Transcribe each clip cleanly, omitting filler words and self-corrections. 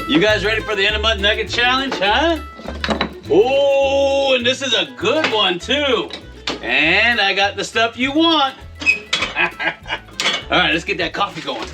You guys ready for the end of month Nugget challenge, huh? Oh, and this is a good one too. And I got the stuff you want. All right, let's get that coffee going.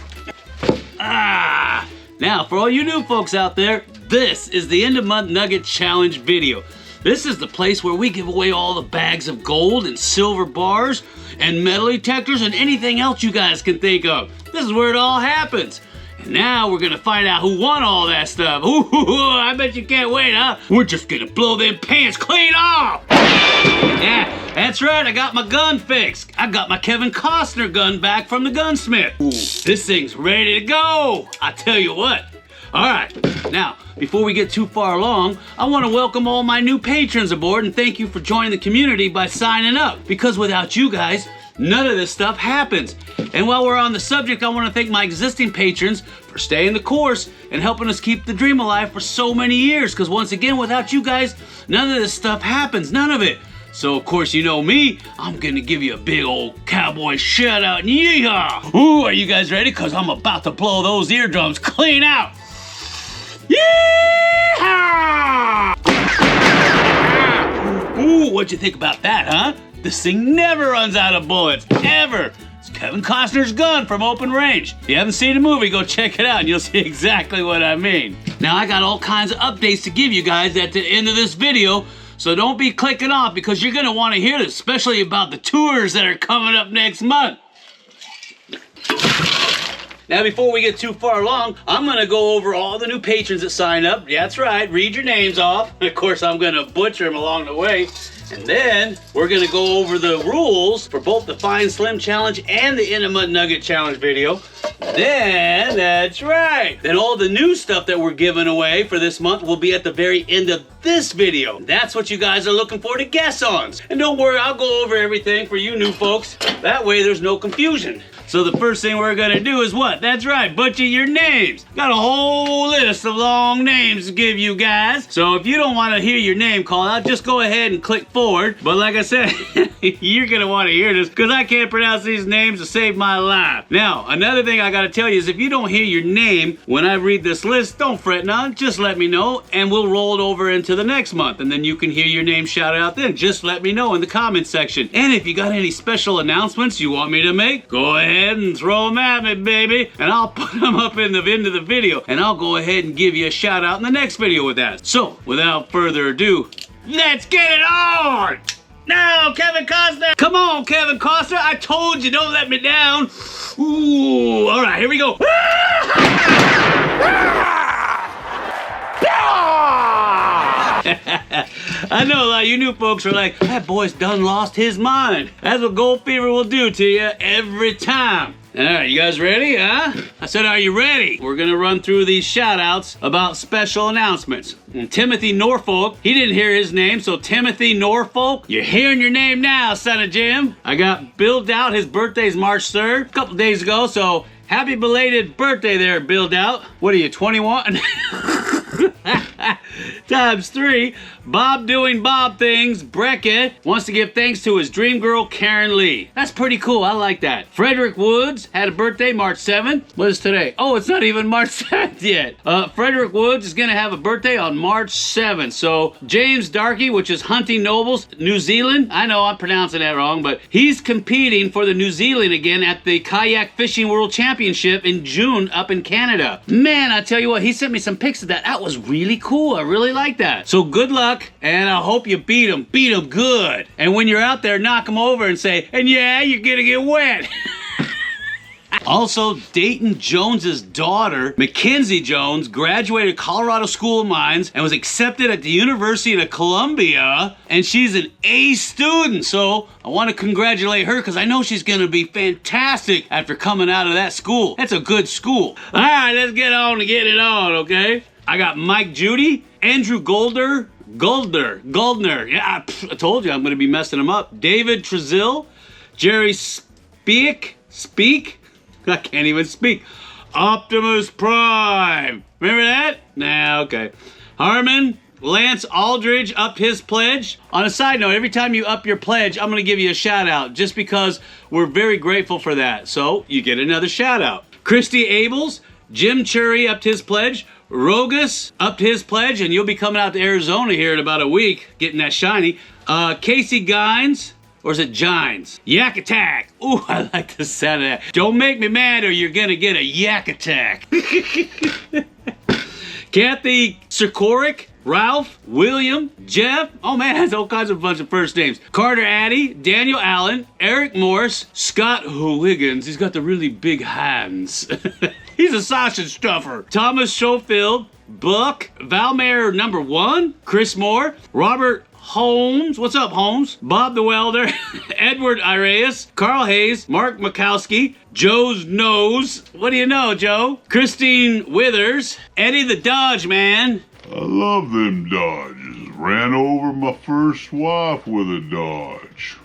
Now for all you new folks out there, this is the end of month Nugget challenge video. This is the place where we give away all the bags of gold and silver bars and metal detectors and anything else you guys can think of. This is where it all happens. And now we're gonna find out who won all that stuff. Ooh, I bet you can't wait, huh? We're just gonna blow them pants clean off. Yeah, that's right, I got my gun fixed. I got my Kevin Costner gun back from the gunsmith. Ooh, this thing's ready to go. I tell you what. All right, now, before we get too far along, I want to welcome all my new patrons aboard and thank you for joining the community by signing up. Because without you guys, none of this stuff happens. And while we're on the subject, I want to thank my existing patrons for staying the course and helping us keep the dream alive for so many years. Because once again, without you guys, none of this stuff happens, none of it. So of course, you know me, I'm gonna give you a big old cowboy shout out and yeehaw! Ooh, are you guys ready? Cause I'm about to blow those eardrums clean out! Yeehaw! Ooh, what'd you think about that, huh? This thing never runs out of bullets, ever! It's Kevin Costner's gun from Open Range. If you haven't seen the movie, go check it out and you'll see exactly what I mean. Now, I got all kinds of updates to give you guys at the end of this video, so don't be clicking off because you're gonna wanna hear this, especially about the tours that are coming up next month. Now, before we get too far along, I'm gonna go over all the new patrons that sign up. Yeah, that's right, read your names off. Of course, I'm gonna butcher them along the way. And then we're gonna go over the rules for both the Fine Slim Challenge and the End of Month Nugget Challenge video. Then, that's right, then all the new stuff that we're giving away for this month will be at the very end of this video. That's what you guys are looking for to guess on. And don't worry, I'll go over everything for you new folks. That way there's no confusion. So the first thing we're gonna do is what? That's right, butcher your names. Got a whole list of long names to give you guys. So if you don't wanna hear your name called out, just go ahead and click forward. But like I said, you're gonna wanna hear this because I can't pronounce these names to save my life. Now, another thing I gotta tell you is if you don't hear your name when I read this list, don't fret none, just let me know and we'll roll it over into the next month and then you can hear your name shouted out then. Just let me know in the comment section. And if you got any special announcements you want me to make, go ahead and throw them at me, baby, and I'll put them up in the end of the video, and I'll go ahead and give you a shout out in the next video with that. So, without further ado, let's get it on! Now, Kevin Costner! Come on, Kevin Costner! I told you, don't let me down! Ooh, all right, here we go. I know a lot of you new folks are like, that boy's done lost his mind. That's what gold fever will do to you every time. All right, you guys ready, huh? I said, are you ready? We're gonna run through these shout outs about special announcements. And Timothy Norfolk, he didn't hear his name, so Timothy Norfolk, you're hearing your name now, son of Jim. I got Bill Doubt, his birthday's March 3rd, a couple days ago, so happy belated birthday there, Bill Doubt. What are you, 21? Times 3. Bob doing Bob things. Breckett wants to give thanks to his dream girl, Karen Lee. That's pretty cool. I like that. Frederick Woods had a birthday March 7th. What is today? Oh, it's not even March 7th yet. Frederick Woods is going to have a birthday on March 7th. So James Darkey, which is Hunting Nobles, New Zealand. I know I'm pronouncing that wrong, but he's competing for the New Zealand again at the Kayak Fishing World Championship in June up in Canada. Man, I tell you what, he sent me some pics of that. That was really cool. I really like that. So good luck, and I hope you beat him. Beat him good. And when you're out there, knock him over and say, and yeah, you're gonna get wet. Also, Dayton Jones's daughter, Mackenzie Jones, graduated Colorado School of Mines and was accepted at the University of Columbia, and she's an A student. So I want to congratulate her because I know she's going to be fantastic after coming out of that school. That's a good school. All right, let's get on to get it on, okay? I got Mike Judy, Andrew Goldner. Yeah, I told you I'm going to be messing them up. David Trezil, Jerry Speak. I can't even speak. Optimus Prime. Remember that? Nah, okay. Harmon, Lance Aldridge upped his pledge. On a side note, every time you up your pledge, I'm going to give you a shout out just because we're very grateful for that. So you get another shout out. Christy Abels, Jim Chury upped his pledge. Rogus upped his pledge, and you'll be coming out to Arizona here in about a week, getting that shiny. Casey Gines, or is it Gines? Yak Attack. Ooh, I like the sound of that. Don't make me mad or you're gonna get a yak attack. Kathy Sikoric, Ralph, William, Jeff. Oh man, has all kinds of bunch of first names. Carter Addy, Daniel Allen, Eric Morse, Scott Wiggins. He's got the really big hands. He's a sausage stuffer. Thomas Schofield, Buck, Valmayer number 1, Chris Moore, Robert Holmes. What's up, Holmes? Bob the Welder, Edward Ireas, Carl Hayes, Mark Mikowski, Joe's Nose. What do you know, Joe? Christine Withers, Eddie the Dodge Man. I love them Dodges. Ran over my first wife with a Dodge.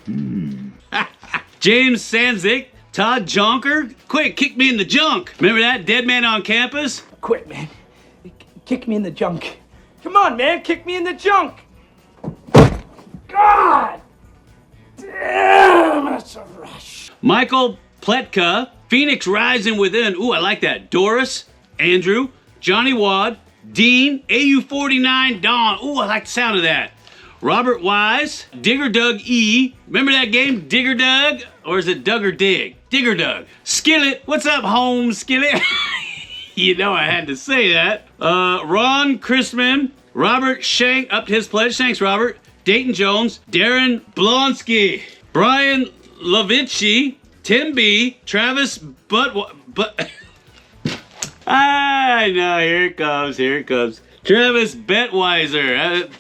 James Sanzik, Todd Jonker. Quick, kick me in the junk. Remember that? Dead Man on Campus? Quit, man. Kick me in the junk. Come on, man. Kick me in the junk. God damn, that's a rush. Michael Pletka, Phoenix Rising Within. Ooh, I like that. Doris, Andrew, Johnny Wad, Dean, AU49 Don. Ooh, I like the sound of that. Robert Wise, Digger Doug E. Remember that game, Digger Doug? Or is it Doug or Dig? Digger Doug. Skillet, what's up, Holmes, Skillet? You know I had to say that. Ron Chrisman, Robert Shank upped his pledge. Thanks, Robert. Dayton Jones, Darren Blonsky, Brian Lavici, Tim B, Travis I know, here it comes. Travis Betweiser,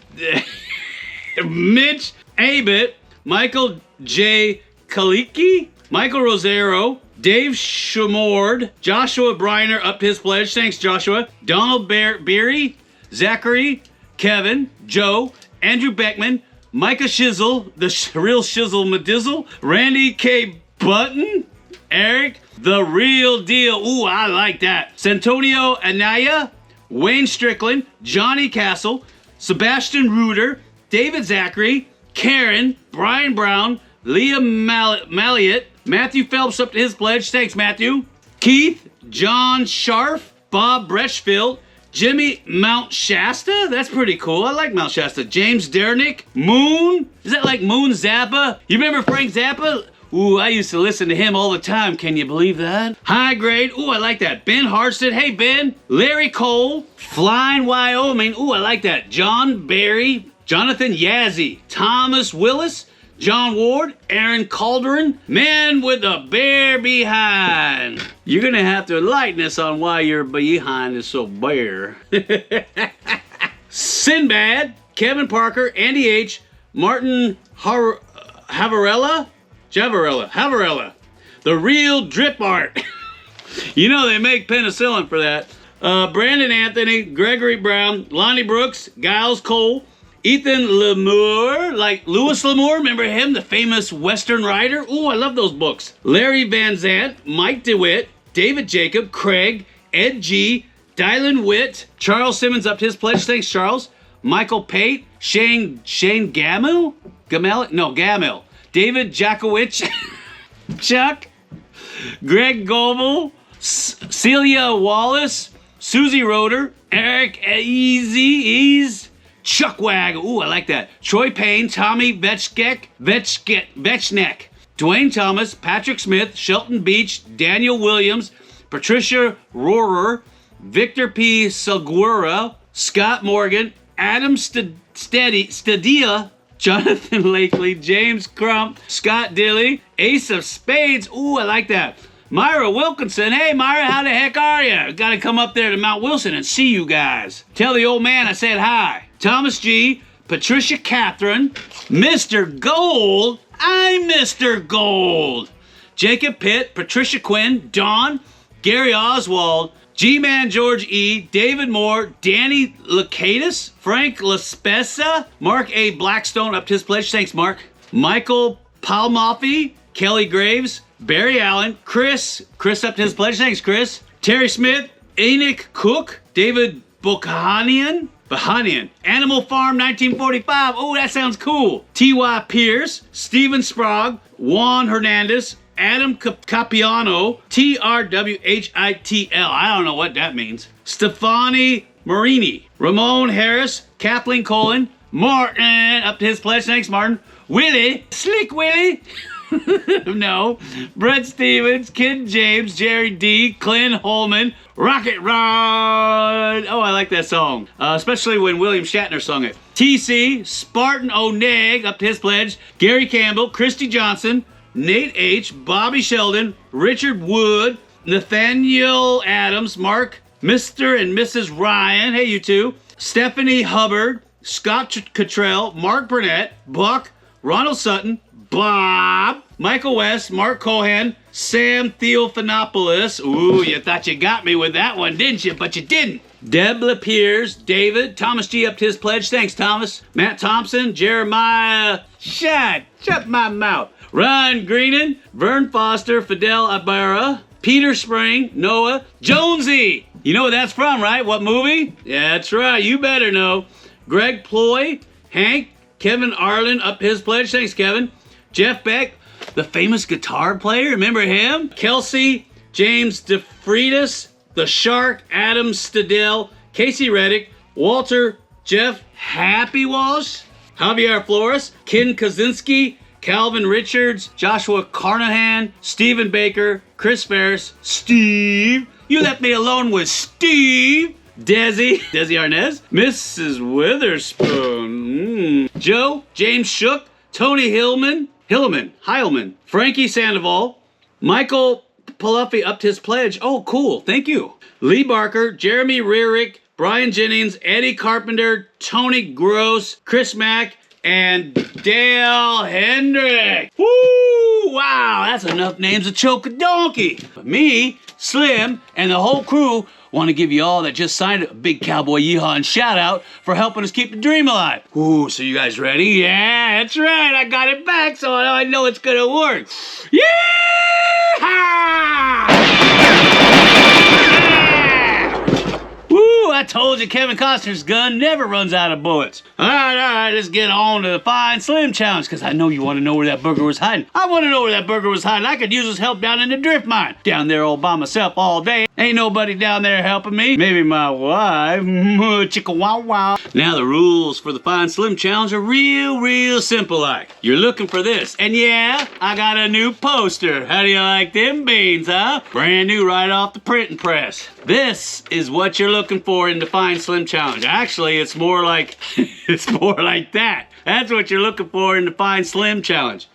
Mitch Abott, Michael J. Kaliki, Michael Rosero, Dave Shamord, Joshua Briner upped his pledge. Thanks, Joshua. Donald Beery, Zachary, Kevin, Joe, Andrew Beckman, Micah Shizzle, the real Shizzle Madizzle, Randy K. Button, Eric, the real deal. Ooh, I like that. Santonio Anaya, Wayne Strickland, Johnny Castle, Sebastian Reuter, David Zachary, Karen, Brian Brown, Leah Malliott, Matthew Phelps up to his pledge. Thanks, Matthew. Keith, John Scharf, Bob Breschfield, Jimmy Mount Shasta? That's pretty cool. I like Mount Shasta. James Dernick. Moon? Is that like Moon Zappa? You remember Frank Zappa? Ooh, I used to listen to him all the time. Can you believe that? High grade. Ooh, I like that. Ben Harsted. Hey, Ben. Larry Cole. Flying Wyoming. Ooh, I like that. John Barry. Jonathan Yazzie. Thomas Willis. John Ward, Aaron Calderon, man with a bare behind. You're gonna have to enlighten us on why your behind is so bare. Sinbad, Kevin Parker, Andy H, Martin Havarella, the real drip art. You know they make penicillin for that. Brandon Anthony, Gregory Brown, Lonnie Brooks, Giles Cole, Ethan Lemure, like Louis L'Amour, remember him, the famous Western writer? Ooh, I love those books. Larry Van Zant, Mike DeWitt, David Jacob, Craig, Ed G, Dylan Witt, Charles Simmons upped his pledge. Thanks, Charles. Michael Pate, Shane Gamel? Gamel. David Jakowicz, Chuck, Greg Goebel, Celia Wallace, Susie Roeder, Eric Ease, Chuck Wag, ooh, I like that. Troy Payne, Tommy Vetchneck, Dwayne Thomas, Patrick Smith, Shelton Beach, Daniel Williams, Patricia Rohrer, Victor P. Segura, Scott Morgan, Adam Stadia, Jonathan Lakely, James Crump, Scott Dilly, Ace of Spades, ooh, I like that. Myra Wilkinson, hey Myra, how the heck are you? Gotta come up there to Mount Wilson and see you guys. Tell the old man I said hi. Thomas G, Patricia Catherine, Mr. Gold, I'm Mr. Gold. Jacob Pitt, Patricia Quinn, Dawn, Gary Oswald, G-Man George E, David Moore, Danny Lakatis, Frank LaSpesa, Mark A. Blackstone up to his pledge. Thanks, Mark. Michael Palmoffi, Kelly Graves, Barry Allen, Chris up to his pledge. Thanks, Chris. Terry Smith, Enoch Cook, David Bahanian, Animal Farm 1945. Oh, that sounds cool. T.Y. Pierce, Steven Sprague, Juan Hernandez, Adam Capiano, TRWHITL. I don't know what that means. Stefani Marini, Ramon Harris, Kathleen Colin, Martin, up to his pledge. Thanks, Martin. Willie, Slick Willie. No. Brett Stevens, Ken James, Jerry D, Clint Holman, Rocket Rod. Oh, I like that song. Especially when William Shatner sung it. TC, Spartan O'Neg, up to his pledge. Gary Campbell, Christy Johnson, Nate H, Bobby Sheldon, Richard Wood, Nathaniel Adams, Mark, Mr. and Mrs. Ryan. Hey, you two. Stephanie Hubbard, Scott Cottrell, Mark Burnett, Buck, Ronald Sutton, Bob, Michael West, Mark Cohan, Sam Theophanopoulos. Ooh, you thought you got me with that one, didn't you? But you didn't. Deb Lapierre, David, Thomas G up to his pledge. Thanks, Thomas. Matt Thompson, Jeremiah. Shut my mouth. Ron Greenan, Vern Foster, Fidel Ibarra, Peter Spring, Noah, Jonesy. You know what that's from, right? What movie? Yeah, that's right. You better know. Greg Ploy, Hank, Kevin Arlen up his pledge. Thanks, Kevin. Jeff Beck, the famous guitar player. Remember him? Kelsey, James DeFreitas, The Shark, Adam Stadell, Casey Reddick, Walter, Jeff Happy Walsh, Javier Flores, Ken Kaczynski, Calvin Richards, Joshua Carnahan, Stephen Baker, Chris Ferris, Steve. You left me alone with Steve. Desi Arnaz, Mrs. Witherspoon, Joe, James Shook, Tony Heilman, Frankie Sandoval, Michael Paluffy up to his pledge. Oh, cool, thank you. Lee Barker, Jeremy Rearick, Brian Jennings, Eddie Carpenter, Tony Gross, Chris Mack, and Dale Hendrick. Woo! Wow, that's enough names to choke a donkey. But me, Slim, and the whole crew want to give you all that just signed a big cowboy yeehaw and shout out for helping us keep the dream alive. Ooh, so you guys ready? Yeah, that's right. I got it back, so I know it's gonna work. Yeah! Woo, I told you Kevin Costner's gun never runs out of bullets. All right, let's get on to the Fine Slim Challenge, because I know you want to know where that burger was hiding. I want to know where that burger was hiding. I could use his help down in the drift mine. Down there all by myself all day. Ain't nobody down there helping me. Maybe my wife. Chicka wow wow. Now the rules for the Fine Slim Challenge are real simple like. You're looking for this. And yeah, I got a new poster. How do you like them beans, huh? Brand new right off the printing press. This is what you're looking for in the Fine Slim Challenge. Actually, it's more like that. That's what you're looking for in the Fine Slim Challenge.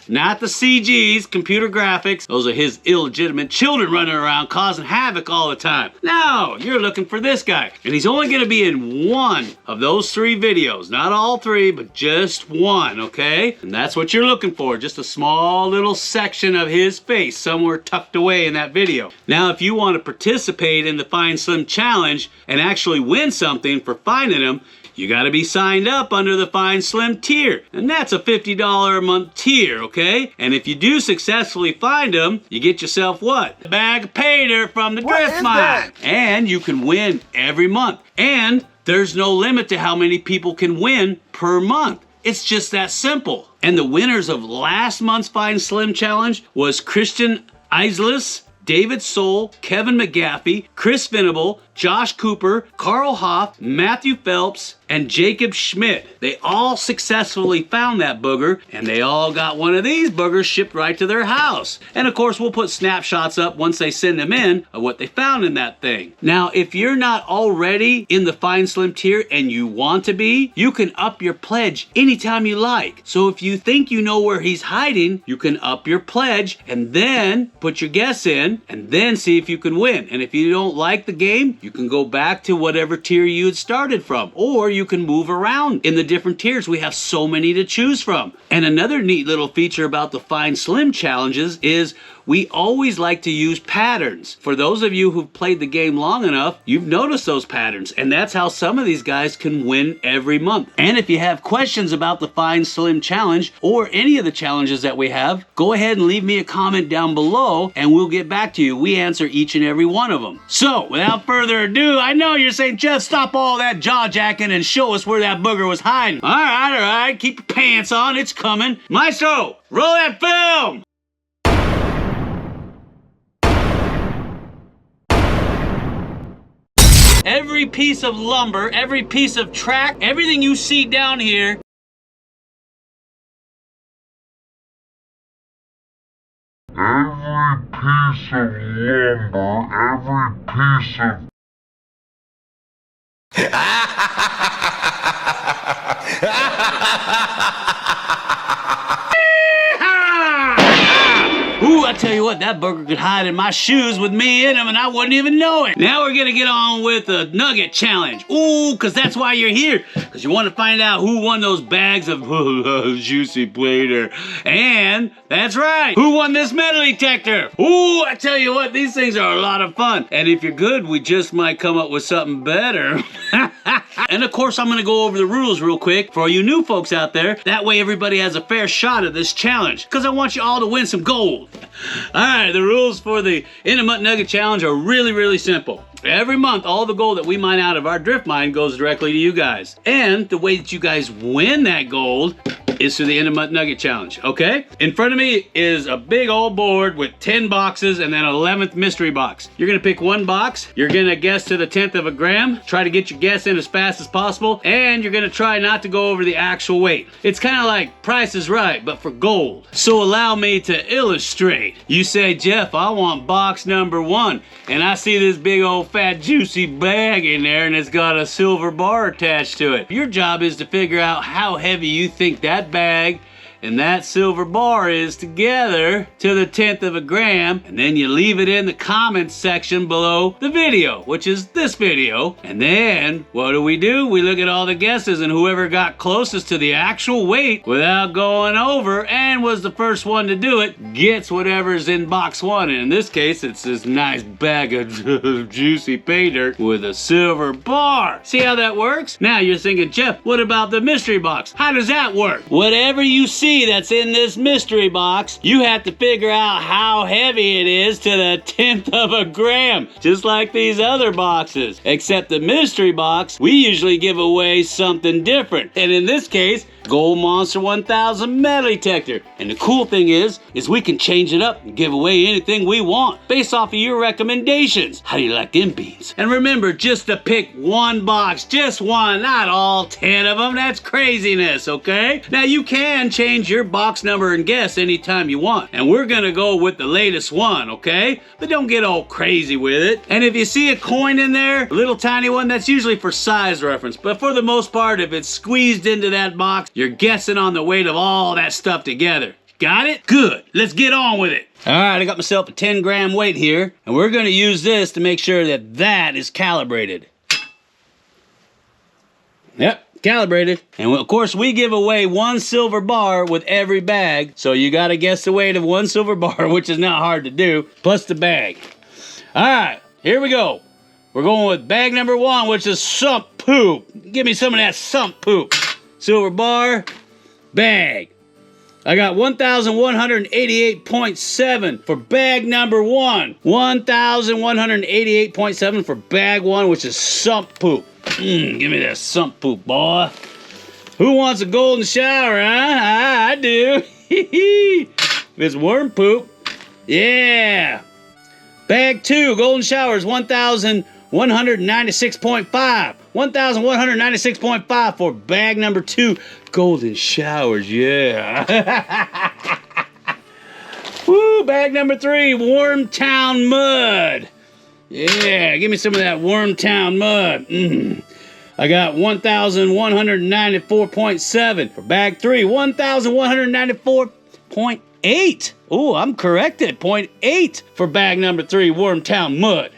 Not the CGs, computer graphics. Those are his illegitimate children running around causing havoc all the time. No, you're looking for this guy. And he's only gonna be in one of those 3 videos. Not all 3, but just one, okay? And that's what you're looking for. Just a small little section of his face somewhere tucked away in that video. Now, if you want to participate in the Fine Slim Challenge and actually win something for finding him, you gotta be signed up under the Fine Slim tier. And that's a $50 a month tier, okay? And if you do successfully find them, you get yourself what? A bag of pay dirt from the drift mine. And you can win every month. And there's no limit to how many people can win per month. It's just that simple. And the winners of last month's Fine Slim Challenge was Christian Islis, David Soul, Kevin McGaffey, Chris Venable, Josh Cooper, Carl Hoff, Matthew Phelps, and Jacob Schmidt. They all successfully found that booger, and they all got one of these boogers shipped right to their house. And of course, we'll put snapshots up once they send them in of what they found in that thing. Now, if you're not already in the Fine Slim tier and you want to be, you can up your pledge anytime you like. So if you think you know where he's hiding, you can up your pledge and then put your guess in and then see if you can win. And if you don't like the game, you can go back to whatever tier you had started from, or you can move around in the different tiers. We have so many to choose from. And another neat little feature about the Fine Slim challenges is we always like to use patterns. For those of you who've played the game long enough, you've noticed those patterns, and that's how some of these guys can win every month. And if you have questions about the Fine Slim challenge or any of the challenges that we have, go ahead and leave me a comment down below and we'll get back to you. We answer each and every one of them. So without further ado, I know you're saying, just stop all that jaw jacking and show us where that booger was hiding. All right, keep your pants on, it's coming. Maestro, roll that film! every piece of lumber, every piece of track, everything you see down here. Every piece of lumber, every piece of Ooh, I tell you what, that burger could hide in my shoes with me in them and I wouldn't even know it. Now we're gonna get on with the Nugget Challenge. Ooh, cause that's why you're here. Cause you wanna find out who won those bags of juicy plater. And, that's right, who won this metal detector? Ooh, I tell you what, these things are a lot of fun. And if you're good, we just might come up with something better. And of course, I'm gonna go over the rules real quick for all you new folks out there. That way everybody has a fair shot at this challenge. Cause I want you all to win some gold. All right, the rules for the Intimate Nugget Challenge are really, really simple. Every month, all the gold that we mine out of our drift mine goes directly to you guys. And the way that you guys win that gold is through the Intimate Nugget Challenge, okay? In front of me is a big old board with 10 boxes and then an 11th mystery box. You're gonna pick one box, you're gonna guess to the 10th of a gram, try to get your guess in as fast as possible, and you're gonna try not to go over the actual weight. It's kind of like Price is Right, but for gold. So allow me to illustrate. You say, Jeff, I want box number 1, and I see this big old fat juicy bag in there and it's got a silver bar attached to it. Your job is to figure out how heavy you think that bag and that silver bar is together to the 10th of a gram, and then you leave it in the comments section below the video, which is this video. And then what do? We look at all the guesses, and whoever got closest to the actual weight without going over and was the first one to do it gets whatever's in box 1. And in this case, it's this nice bag of juicy pay dirt with a silver bar. See how that works? Now you're thinking, Jeff, what about the mystery box? How does that work? Whatever you see that's in this mystery box, you have to figure out how heavy it is to the 10th of a gram, just like these other boxes. Except the mystery box, we usually give away something different. And in this case, Gold Monster 1000 metal detector. And the cool thing is we can change it up and give away anything we want based off of your recommendations. How do you like them beans? And remember, just to pick one box, just one, not all 10 of them. That's craziness, okay? Now you can change your box number and guess anytime you want. And we're gonna go with the latest one, okay? But don't get all crazy with it. And if you see a coin in there, a little tiny one, that's usually for size reference. But for the most part, if it's squeezed into that box, you're guessing on the weight of all that stuff together. Got it? Good. Let's get on with it. All right, I got myself a 10 gram weight here, and we're gonna use this to make sure that that is calibrated. Yep, calibrated. And of course, we give away one silver bar with every bag, so you gotta guess the weight of one silver bar, which is not hard to do, plus the bag. All right, here we go. We're going with bag number 1, which is sump poop. Give me some of that sump poop. Silver bar, bag. I got 1,188.7 for bag number 1. 1,188.7 for bag 1, which is sump poop. Give me that sump poop, boy. Who wants a golden shower, huh? I do. It's worm poop. Yeah. Bag 2, golden shower is 1,196.5. 1,196.5 for bag number 2, golden showers, yeah. Woo, bag number 3, Wormtown mud. Yeah, give me some of that Wormtown mud. I got 1,194.7 for bag 3, 1,194.8. Oh, I'm corrected, 0.8 for bag number 3, Wormtown mud.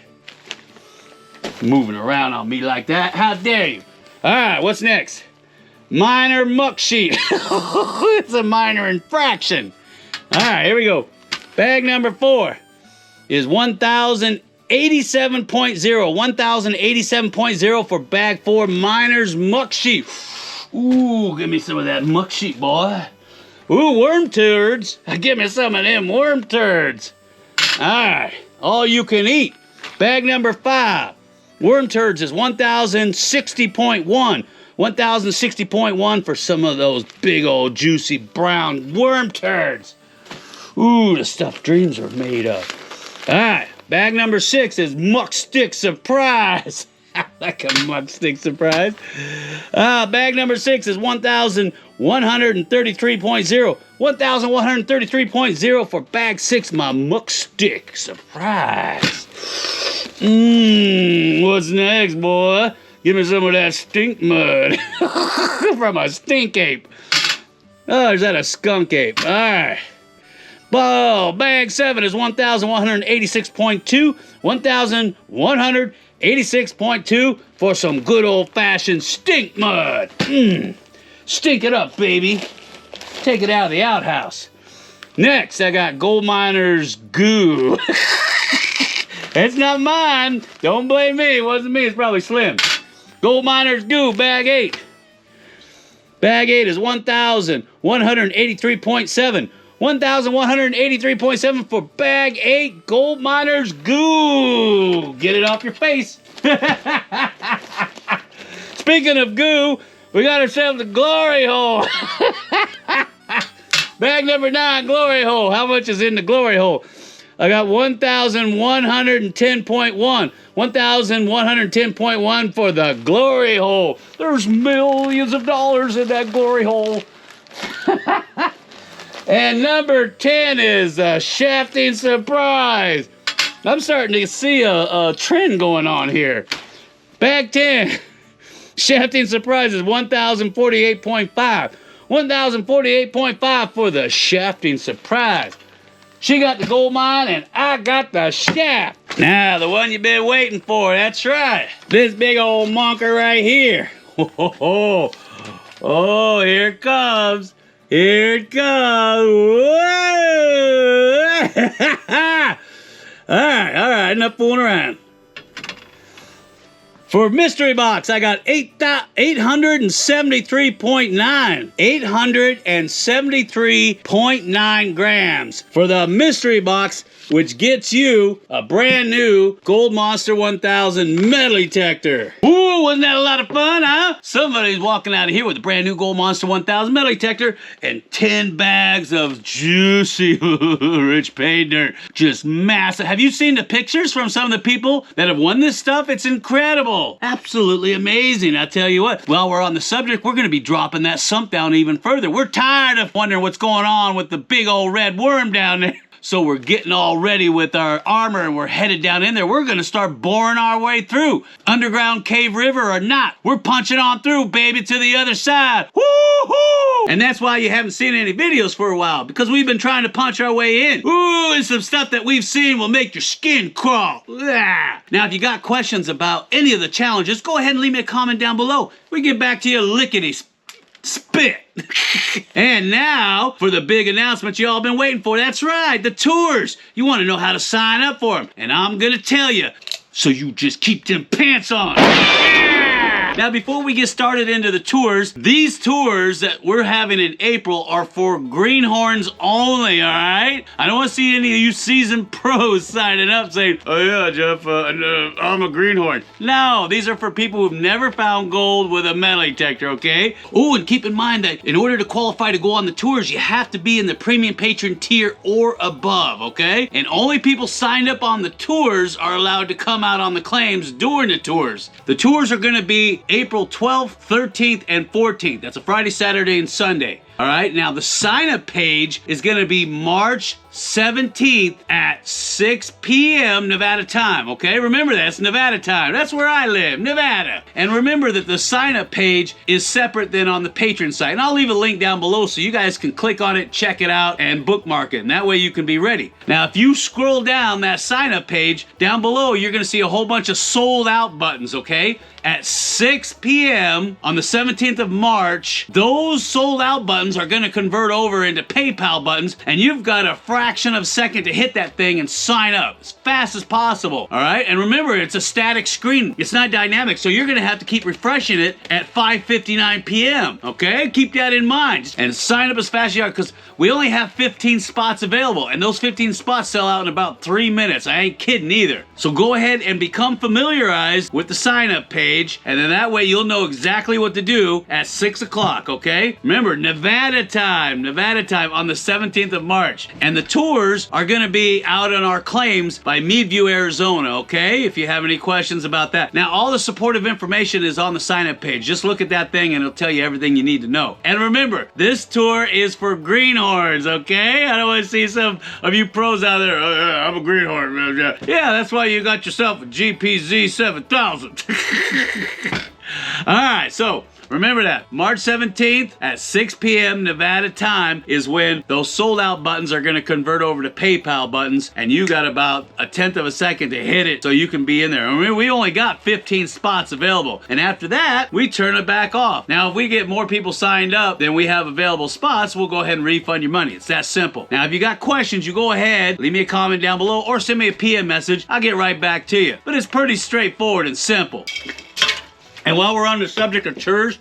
Moving around on me like that. How dare you? All right, what's next? Minor muck sheet. It's a minor infraction. All right, here we go. Bag number 4 is 1,087.0. 1,087.0 for bag 4, miner's muck sheet. Ooh, give me some of that muck sheet, boy. Ooh, worm turds. Give me some of them worm turds. All right, all you can eat. Bag number 5. Worm turds is 1,060.1. 1,060.1 for some of those big old juicy brown worm turds. Ooh, the stuff dreams are made of. All right, bag number 6 is muck stick surprise. Like a mud stick surprise. Bag number 6 is 1,133.0. 1,133.0 for bag 6, my muck stick surprise. What's next, boy? Give me some of that stink mud from a stink ape. Oh, is that a skunk ape? All right. Oh, bag 7 is 1,186.2. 1,186.2 for some good old-fashioned stink mud. Stink it up, baby. Take it out of the outhouse. Next, I got Gold Miner's Goo. It's not mine. Don't blame me. It wasn't me. It's probably Slim. Gold Miner's Goo, bag 8. Bag 8 is 1,183.7. 1,183.7 for bag 8 Gold Miner's Goo. Get it off your face. Speaking of goo, we got ourselves a glory hole. Bag number 9, glory hole. How much is in the glory hole? I got 1,110.1. 1,110.1 for the glory hole. There's millions of dollars in that glory hole. And number 10 is a shafting surprise. I'm starting to see a trend going on here. Bag 10, shafting surprise is 1,048.5. 1,048.5 for the shafting surprise. She got the gold mine and I got the shaft. Now, the one you've been waiting for, that's right. This big old monker right here. Oh, here it comes. Here it comes. Whoa! All right, enough fooling around. For mystery box, I got 873.9. 873.9 grams for the mystery box, which gets you a brand new Gold Monster 1000 metal detector. Ooh, wasn't that a lot of fun, huh? Somebody's walking out of here with a brand new Gold Monster 1000 metal detector and 10 bags of juicy rich paid dirt. Just massive. Have you seen the pictures from some of the people that have won this stuff? It's incredible. Absolutely amazing. I tell you what, while we're on the subject, we're going to be dropping that sump down even further. We're tired of wondering what's going on with the big old red worm down there. So we're getting all ready with our armor and we're headed down in there. We're going to start boring our way through. Underground cave river or not, we're punching on through, baby, to the other side. Woo-hoo! And that's why you haven't seen any videos for a while, because we've been trying to punch our way in. Ooh, and some stuff that we've seen will make your skin crawl. Ah. Now, if you got questions about any of the challenges, go ahead and leave me a comment down below. We get back to you lickety spit. And now for the big announcement you all been waiting for. That's right, the tours. You want to know how to sign up for them, and I'm gonna tell you, so you just keep them pants on. Now, before we get started into the tours, these tours that we're having in April are for greenhorns only, all right? I don't want to see any of you seasoned pros signing up saying, oh yeah, Jeff, I'm a greenhorn. No, these are for people who've never found gold with a metal detector, okay? Oh, and keep in mind that in order to qualify to go on the tours, you have to be in the premium patron tier or above, okay? And only people signed up on the tours are allowed to come out on the claims during the tours. The tours are going to be April 12th, 13th, and 14th. That's a Friday, Saturday, and Sunday. All right, now the sign-up page is going to be March 17th at 6 p.m. Nevada time, okay? Remember, that's Nevada time. That's where I live, Nevada. And remember that the sign-up page is separate than on the patron site. And I'll leave a link down below so you guys can click on it, check it out, and bookmark it. And that way you can be ready. Now, if you scroll down that sign-up page, down below, you're going to see a whole bunch of sold-out buttons, okay? At 6 p.m. on the 17th of March, those sold-out buttons are going to convert over into PayPal buttons, and you've got a fraction of a second to hit that thing and sign up as fast as possible, all right? And remember, it's a static screen. It's not dynamic, so you're going to have to keep refreshing it at 5:59 p.m., okay? Keep that in mind. And sign up as fast as you are, because we only have 15 spots available, and those 15 spots sell out in about 3 minutes. I ain't kidding either. So go ahead and become familiarized with the sign-up page, and then that way you'll know exactly what to do at 6 o'clock, okay? Remember, Nevada Nevada time on the 17th of March. And the tours are going to be out on our claims by Meadview, Arizona, okay? If you have any questions about that. Now, all the supportive information is on the sign-up page. Just look at that thing and it'll tell you everything you need to know. And remember, this tour is for greenhorns, okay? I don't want to see some of you pros out there. Oh, yeah, I'm a greenhorn, man. Yeah, that's why you got yourself a GPZ 7000. All right, so remember that. March 17th at 6 p.m. Nevada time is when those sold out buttons are going to convert over to PayPal buttons, and you got about a tenth of a second to hit it so you can be in there. I mean, we only got 15 spots available, and after that, we turn it back off. Now, if we get more people signed up than we have available spots, we'll go ahead and refund your money. It's that simple. Now, if you got questions, you go ahead, leave me a comment down below, or send me a PM message. I'll get right back to you. But it's pretty straightforward and simple. And while we're on the subject of tours,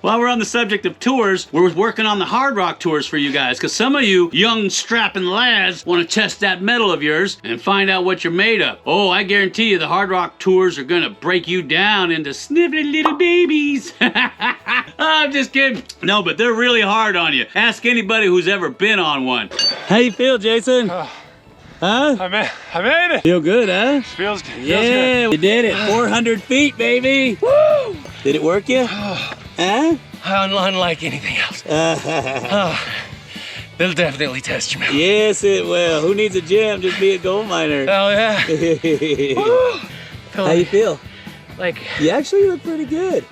while we're on the subject of tours, we're working on the Hard Rock tours for you guys, because some of you young strapping lads want to test that metal of yours and find out what you're made of. Oh, I guarantee you the Hard Rock tours are going to break you down into sniveling little babies. I'm just kidding. No, but they're really hard on you. Ask anybody who's ever been on one. How you feel, Jason? Huh? I made it. Feel good, huh? Feels good. Yeah, we did it. 400 feet, baby. Woo! Did it work you? Huh? Unlike anything else. They'll definitely test your metal. Yes, it will. Who needs a gym? Just be a gold miner. Oh, yeah. How you feel? Like, You actually look pretty good.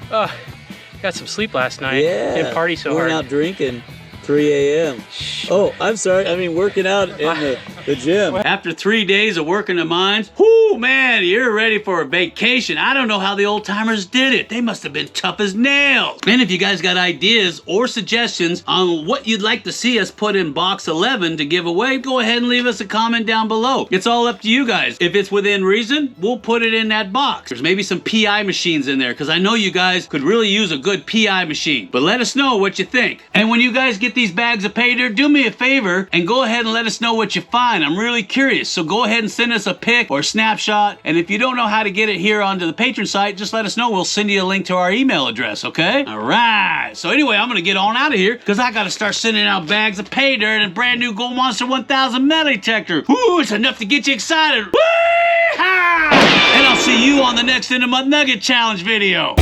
got some sleep last night. Yeah. Didn't party so hard. Went out drinking. 3 a.m. Oh, I'm sorry. I mean, working out in the gym. After 3 days of working the mines, whoo, man, you're ready for a vacation. I don't know how the old timers did it. They must have been tough as nails. And if you guys got ideas or suggestions on what you'd like to see us put in box 11 to give away, go ahead and leave us a comment down below. It's all up to you guys. If it's within reason, we'll put it in that box. There's maybe some PI machines in there, because I know you guys could really use a good PI machine. But let us know what you think. And when you guys get these bags of pay dirt, do me a favor and go ahead and let us know what you find. I'm really curious, so go ahead and send us a pic or a snapshot, and if you don't know how to get it here onto the Patreon site, just let us know. We'll send you a link to our email address, okay? All right, so anyway, I'm gonna get on out of here because I gotta start sending out bags of pay dirt and brand new Gold Monster 1000 metal detector. Woo, it's enough to get you excited. Woo-ha! And I'll see you on the next end of my Nugget Challenge video.